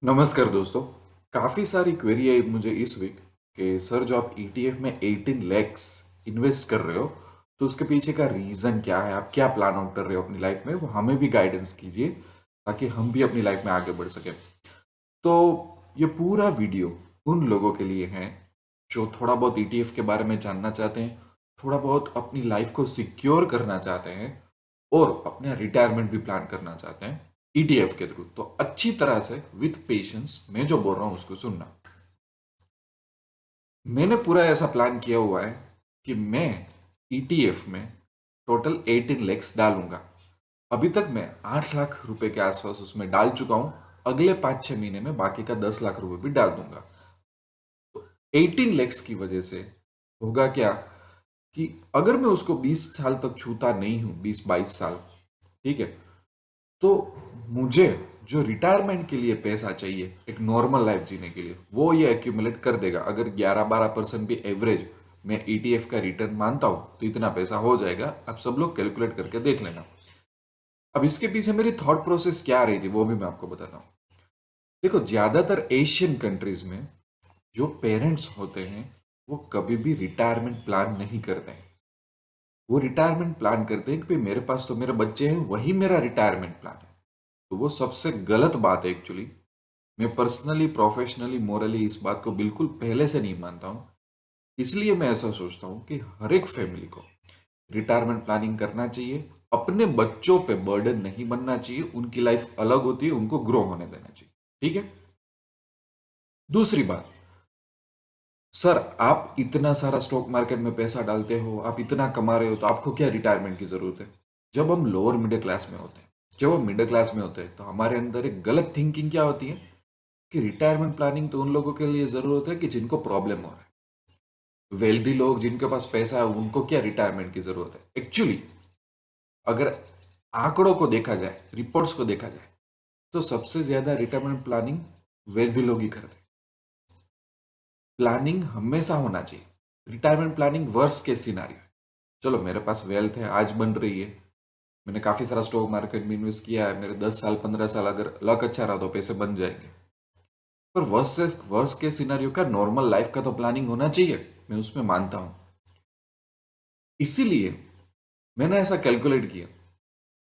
नमस्कार दोस्तों। काफ़ी सारी क्वेरी आई मुझे इस वीक कि सर जो आप ईटीएफ में 18 लैक्स इन्वेस्ट कर रहे हो तो उसके पीछे का रीज़न क्या है, आप क्या प्लान आउट कर रहे हो अपनी लाइफ में, वो हमें भी गाइडेंस कीजिए ताकि हम भी अपनी लाइफ में आगे बढ़ सकें। तो ये पूरा वीडियो उन लोगों के लिए है जो थोड़ा बहुत ईटीएफ के बारे में जानना चाहते हैं, थोड़ा बहुत अपनी लाइफ को सिक्योर करना चाहते हैं और अपना रिटायरमेंट भी प्लान करना चाहते हैं ईटीएफ के थ्रू। तो अच्छी तरह से विथ पेशेंस मैं जो बोल रहा हूं उसको सुनना। मैंने पूरा ऐसा प्लान किया हुआ है कि मैं ईटीएफ में टोटल 18 लैक्स डालूंगा। अभी तक मैं 8 लाख रुपए के आसपास उसमें डाल चुका हूं। अगले 5-6 महीने में बाकी का 10 लाख रुपए भी डाल दूंगा। 18 लैक्स की वजह से होगा क्या कि अगर मैं उसको 20 साल तक छूता नहीं हूं, 20-22 साल, ठीक है, तो मुझे जो रिटायरमेंट के लिए पैसा चाहिए एक नॉर्मल लाइफ जीने के लिए वो ये एक्यूमुलेट कर देगा। अगर 11-12% भी एवरेज मैं ईटीएफ का रिटर्न मानता हूं तो इतना पैसा हो जाएगा। आप सब लोग कैलकुलेट करके देख लेना। अब इसके पीछे मेरी थॉट प्रोसेस क्या रही थी वो भी मैं आपको बताता हूँ। देखो, ज्यादातर एशियन कंट्रीज में जो पेरेंट्स होते हैं वो कभी भी रिटायरमेंट प्लान नहीं करते हैं। वो रिटायरमेंट प्लान करते हैं कि भाई मेरे पास तो मेरे बच्चे हैं, वही मेरा रिटायरमेंट प्लान है। तो वो सबसे गलत बात है एक्चुअली। मैं पर्सनली, प्रोफेशनली, मोरली इस बात को बिल्कुल पहले से नहीं मानता हूँ। इसलिए मैं ऐसा सोचता हूँ कि हर एक फैमिली को रिटायरमेंट प्लानिंग करना चाहिए। अपने बच्चों पे बर्डन नहीं बनना चाहिए। उनकी लाइफ अलग होती है, उनको ग्रो होने देना चाहिए। ठीक है। दूसरी बात, सर आप इतना सारा स्टॉक मार्केट में पैसा डालते हो, आप इतना कमा रहे हो, तो आपको क्या रिटायरमेंट की जरूरत है? जब हम लोअर मिडिल क्लास में होते हैं, जब हम मिडिल क्लास में होते हैं तो हमारे अंदर एक गलत थिंकिंग क्या होती है कि रिटायरमेंट प्लानिंग तो उन लोगों के लिए जरूरत है कि जिनको प्रॉब्लम हो रहा है। वेल्दी लोग जिनके पास पैसा है उनको क्या रिटायरमेंट की जरूरत है? एक्चुअली अगर आंकड़ों को देखा जाए, रिपोर्ट्स को देखा जाए, तो सबसे ज्यादा रिटायरमेंट प्लानिंग वेल्दी लोग ही करते हैं। प्लानिंग हमेशा होना चाहिए। Retirement planning worst case scenario है। चलो मेरे पास वेल्थ है, आज बन रही है, मैंने काफी सारा स्टॉक मार्केट में इन्वेस्ट किया है, मेरे 10 साल 15 साल अगर लक अच्छा रहा तो पैसे बन जाएंगे। पर वर्स्ट केस सिनारियो का, नॉर्मल लाइफ का तो प्लानिंग होना चाहिए, मैं उसमें मानता हूं। इसीलिए मैंने ऐसा कैलकुलेट किया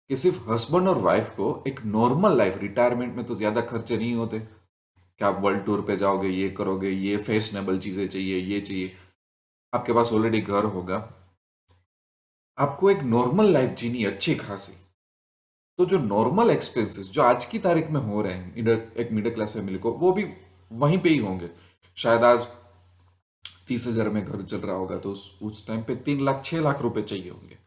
कि सिर्फ हस्बैंड और वाइफ को एक नॉर्मल लाइफ, रिटायरमेंट में तो ज्यादा खर्चे नहीं होते कि आप वर्ल्ड टूर पे जाओगे, ये करोगे, ये फैशनेबल चीजें चाहिए, ये चाहिए। आपके पास ऑलरेडी घर होगा। आपको एक नॉर्मल लाइफ जीनी है अच्छी खासी। तो जो नॉर्मल एक्सपेंसेस जो आज की तारीख में हो रहे हैं एक मिडिल क्लास फैमिली को, वो भी वहीं पे ही होंगे। शायद आज 30,000 में घर चल रहा होगा तो उस टाइम पे 3 लाख 6 लाख रुपए चाहिए होंगे।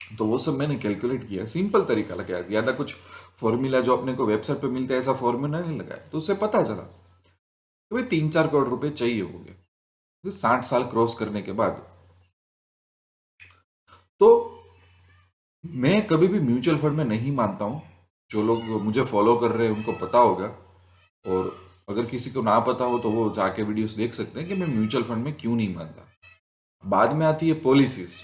तो वो सब मैंने कैलकुलेट किया, सिंपल तरीका लगाया, ज्यादा कुछ फॉर्मूला जो अपने को वेबसाइट पे मिलता है ऐसा फॉर्मूला नहीं लगाया। तो उससे पता चला कि भाई 3-4 करोड़ रुपए चाहिए होंगे 60 साल क्रॉस करने के बाद। तो मैं कभी भी म्यूचुअल फंड में नहीं मानता हूँ। जो लोग मुझे फॉलो कर रहे हैं उनको पता होगा, और अगर किसी को ना पता हो तो वो जाके वीडियोस देख सकते हैं कि मैं म्यूचुअल फंड में क्यों नहीं मानता। बाद में आती है पॉलिसीज।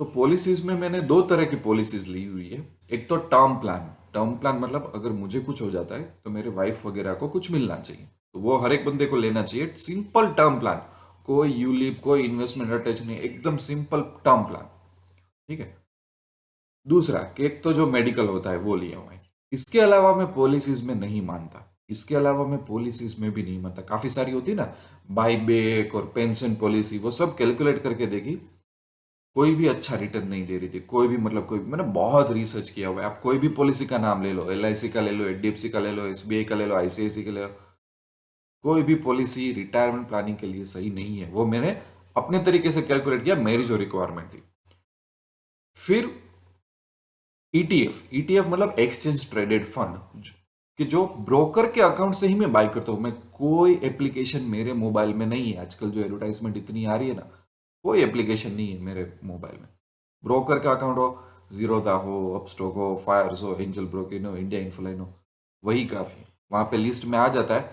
तो पॉलिसीज में मैंने दो तरह की पॉलिसीज ली हुई है। एक तो टर्म प्लान। टर्म प्लान मतलब अगर मुझे कुछ हो जाता है तो मेरे वाइफ वगैरह को कुछ मिलना चाहिए, तो वो हर एक बंदे को लेना चाहिए। सिंपल टर्म प्लान, कोई यूलिप, कोई इन्वेस्टमेंट अटैच नहीं, एकदम सिंपल टर्म प्लान। ठीक है। दूसरा कि एक तो जो मेडिकल होता है वो लिया हुआ है। इसके अलावा मैं पॉलिसीज में नहीं मानता। इसके अलावा मैं पॉलिसीज में भी नहीं मानता। काफी सारी होती है ना, बाई बैक और पेंशन पॉलिसी, वो सब कैलकुलेट करके देगी, कोई भी अच्छा रिटर्न नहीं दे रही थी। कोई भी मतलब कोई, मैंने बहुत रिसर्च किया हुआ है। आप कोई भी पॉलिसी का नाम ले लो, एलआईसी का ले लो, एचडीएफसी का ले लो, एसबीआई का ले लो, आईसीआईसी का ले लो, कोई भी पॉलिसी रिटायरमेंट प्लानिंग के लिए सही नहीं है। वो मैंने अपने तरीके से कैलकुलेट किया, मेरी जो रिक्वायरमेंट थी। फिर ईटीएफ। ईटीएफ मतलब एक्सचेंज ट्रेडेड फंड, कि जो ब्रोकर के अकाउंट से ही मैं बाय करता हूं। मैं कोई एप्लीकेशन मेरे मोबाइल में नहीं है। आजकल जो एडवर्टाइजमेंट इतनी आ रही है ना, कोई एप्लीकेशन नहीं है मेरे मोबाइल में। ब्रोकर का अकाउंट हो, जीरोधा हो, अपस्टॉक हो, फायर्स हो, एंजल ब्रोकिंग हो, इंडिया इन्फोलाइन हो, वही काफी है। वहां पे लिस्ट में आ जाता है।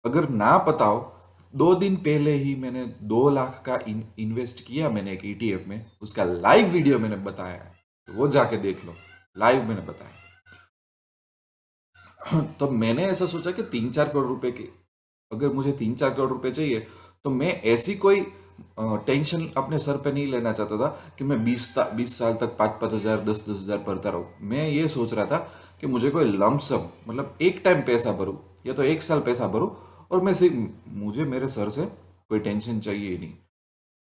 अगर ना पता हो, 2 दिन पहले ही मैंने 2 लाख का इन्वेस्ट किया मैंने एक ईटीएफ में, उसका लाइव वीडियो मैंने बताया है, तो वो जाके देख लो। लाइव मैंने बताया। तो मैंने ऐसा सोचा कि 3-4 करोड़ रुपए के, अगर मुझे 3-4 करोड़ रुपए चाहिए तो मैं ऐसी कोई टेंशन अपने सर पे नहीं लेना चाहता था कि मैं 20 साल तक 5-5 हजार 10-10 हजार भरता रहूं। मैं ये सोच रहा था कि मुझे कोई लमसम, मतलब एक टाइम पैसा भरूं या तो एक साल पैसा भरूं, और मैं सिर्फ, मुझे मेरे सर से कोई टेंशन चाहिए ही नहीं।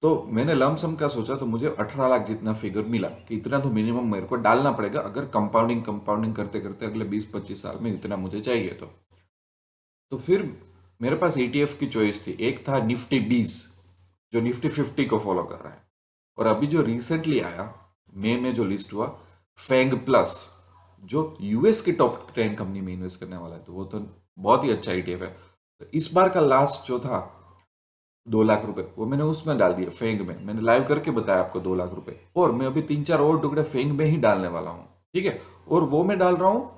तो मैंने लमसम का सोचा, तो मुझे 18 लाख जितना फिगर मिला कि इतना तो मिनिमम मेरे को डालना पड़ेगा, अगर कंपाउंडिंग कंपाउंडिंग करते करते अगले 20-25 साल में इतना मुझे चाहिए तो फिर मेरे पास ETF की चॉइस थी। एक था निफ्टी 20, जो निफ्टी 50 को फॉलो कर रहा है, और अभी जो रिसेंटली आया मई में जो लिस्ट हुआ, फैंग प्लस, जो यूएस की टॉप 10 कंपनी में इन्वेस्ट करने वाला है, तो वो तो बहुत ही अच्छा ETF है। तो इस बार का लास्ट जो था 2 लाख रुपए, वो मैंने उसमें डाल दिया, फेंग में। मैंने लाइव करके बताया आपको 2 लाख रुपए, और मैं अभी 3-4 और टुकड़े फेंग में ही डालने वाला हूँ, ठीक है। और वो मैं डाल रहा हूँ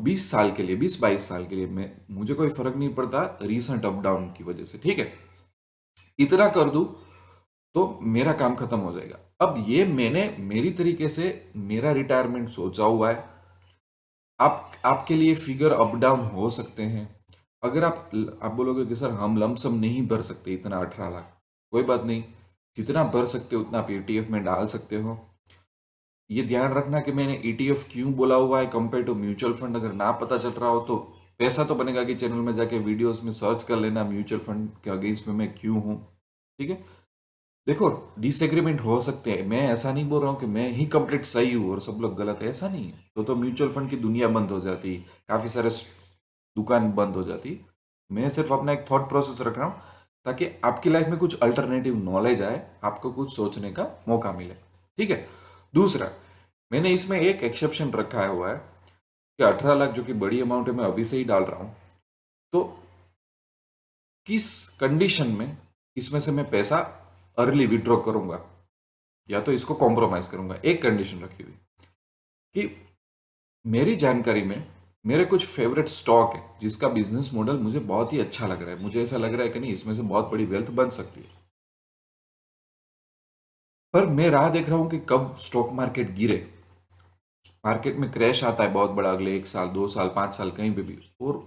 20 साल के लिए, 20-22 साल के लिए। मैं, मुझे कोई फर्क नहीं पड़ता रिसेंट अप डाउन की वजह से, ठीक है। इतना कर दूं तो मेरा काम खत्म हो जाएगा। अब ये मैंने मेरी तरीके से मेरा रिटायरमेंट सोचा हुआ है। आपके लिए फिगर अप डाउन हो सकते हैं। अगर आप बोलोगे कि सर हम लमसम नहीं भर सकते इतना 18 लाख, कोई बात नहीं, जितना भर सकते हो उतना आप ETF में डाल सकते हो। ये ध्यान रखना कि मैंने ETF क्यों बोला हुआ है कंपेयर टू म्यूचुअल फंड। अगर ना पता चल रहा हो तो पैसा तो बनेगा कि चैनल में जाके वीडियोस में सर्च कर लेना म्यूचुअल फंड के अगेंस्ट में मैं क्यों हूँ, ठीक है। देखो, डिसएग्रीमेंट हो सकते हैं, मैं ऐसा नहीं बोल रहा हूँ कि मैं ही कंप्लीट सही हूँ और सब लोग गलत है, ऐसा नहीं है। तो म्यूचुअल फंड की दुनिया बंद हो जाती, काफ़ी सारे दुकान बंद हो जाती। मैं सिर्फ अपना एक थॉट प्रोसेस रख रहा हूँ ताकि आपकी लाइफ में कुछ अल्टरनेटिव नॉलेज आए, आपको कुछ सोचने का मौका मिले, ठीक है। दूसरा, मैंने इसमें एक एक्सेप्शन रखा हुआ है कि 18 लाख जो कि बड़ी अमाउंट है, मैं अभी से ही डाल रहा हूँ, तो किस कंडीशन में इसमें से मैं पैसा अर्ली विड्रॉ करूंगा या तो इसको कॉम्प्रोमाइज करूंगा। एक कंडीशन रखी हुई कि मेरी जानकारी में मेरे कुछ फेवरेट स्टॉक है जिसका बिजनेस मॉडल मुझे बहुत ही अच्छा लग रहा है। मुझे ऐसा लग रहा है कि नहीं, इसमें से बहुत बड़ी वेल्थ बन सकती है, पर मैं राह देख रहा हूं कि कब स्टॉक मार्केट गिरे। मार्केट में क्रैश आता है बहुत बड़ा, अगले 1 साल 2 साल 5 साल कहीं पे भी, और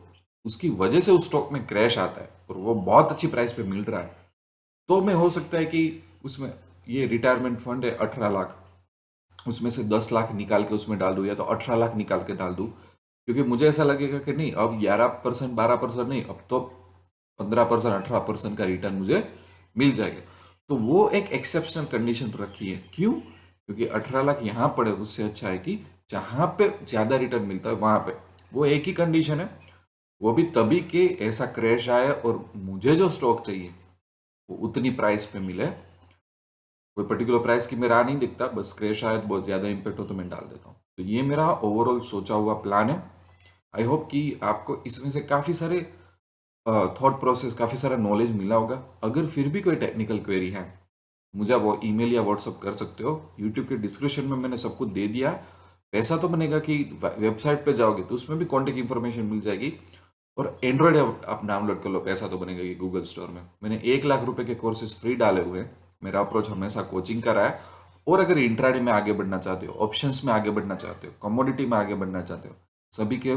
उसकी वजह से उस स्टॉक में क्रैश आता है और वो बहुत अच्छी प्राइस पे मिल रहा है, तो मैं हो सकता है कि उसमें, ये रिटायरमेंट फंड है 18 लाख, उसमें से 10 लाख निकाल के उसमें डाल दूँ या तो 18 लाख निकाल के डाल दूँ, क्योंकि मुझे ऐसा लगेगा कि नहीं, अब 11% 12% नहीं, अब तो 15% 18% का रिटर्न मुझे मिल जाएगा। तो वो एक एक्सेप्शनल कंडीशन रखी है। क्यों? क्योंकि 18 लाख यहाँ पड़े उससे अच्छा है कि जहाँ पे ज़्यादा रिटर्न मिलता है वहाँ पे। वो एक ही कंडीशन है, वो भी तभी के ऐसा क्रैश आए और मुझे जो स्टॉक चाहिए वो उतनी प्राइस पे मिले। कोई पर्टिकुलर प्राइस की मैं राह नहीं दिखता, बस क्रैश आए बहुत ज़्यादा इम्पेक्ट हो तो मैं डाल देता हूँ। तो ये मेरा ओवरऑल सोचा हुआ प्लान है। आई होप कि आपको इसमें से काफ़ी सारे थॉट प्रोसेस, काफ़ी सारा नॉलेज मिला होगा। अगर फिर भी कोई टेक्निकल क्वेरी है, मुझे आप वो ईमेल या व्हाट्सअप कर सकते हो। यूट्यूब के डिस्क्रिप्शन में मैंने सब कुछ दे दिया। पैसा तो बनेगा कि वेबसाइट पे जाओगे तो उसमें भी कॉन्टेक्ट इन्फॉर्मेशन मिल जाएगी, और एंड्रॉयड आप डाउनलोड कर लो, पैसा तो बनेगा कि गूगल स्टोर में। मैंने 1 लाख रुपए के कोर्सेज फ्री डाले हुए हैं। मेरा अप्रोच हमेशा कोचिंग का रहा है। और अगर इंट्राडे में आगे बढ़ना चाहते हो, ऑप्शंस में आगे बढ़ना चाहते हो, कमोडिटी में आगे बढ़ना चाहते हो, सभी के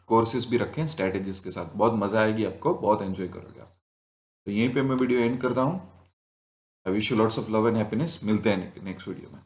कोर्सेज भी रखे हैं स्ट्रैटेजीज के साथ। बहुत मजा आएगी आपको, बहुत एंजॉय करोगे आप। तो यहीं पे मैं वीडियो एंड करता हूँ। I wish you lots of love and happiness. मिलते हैं नेक्स्ट वीडियो में।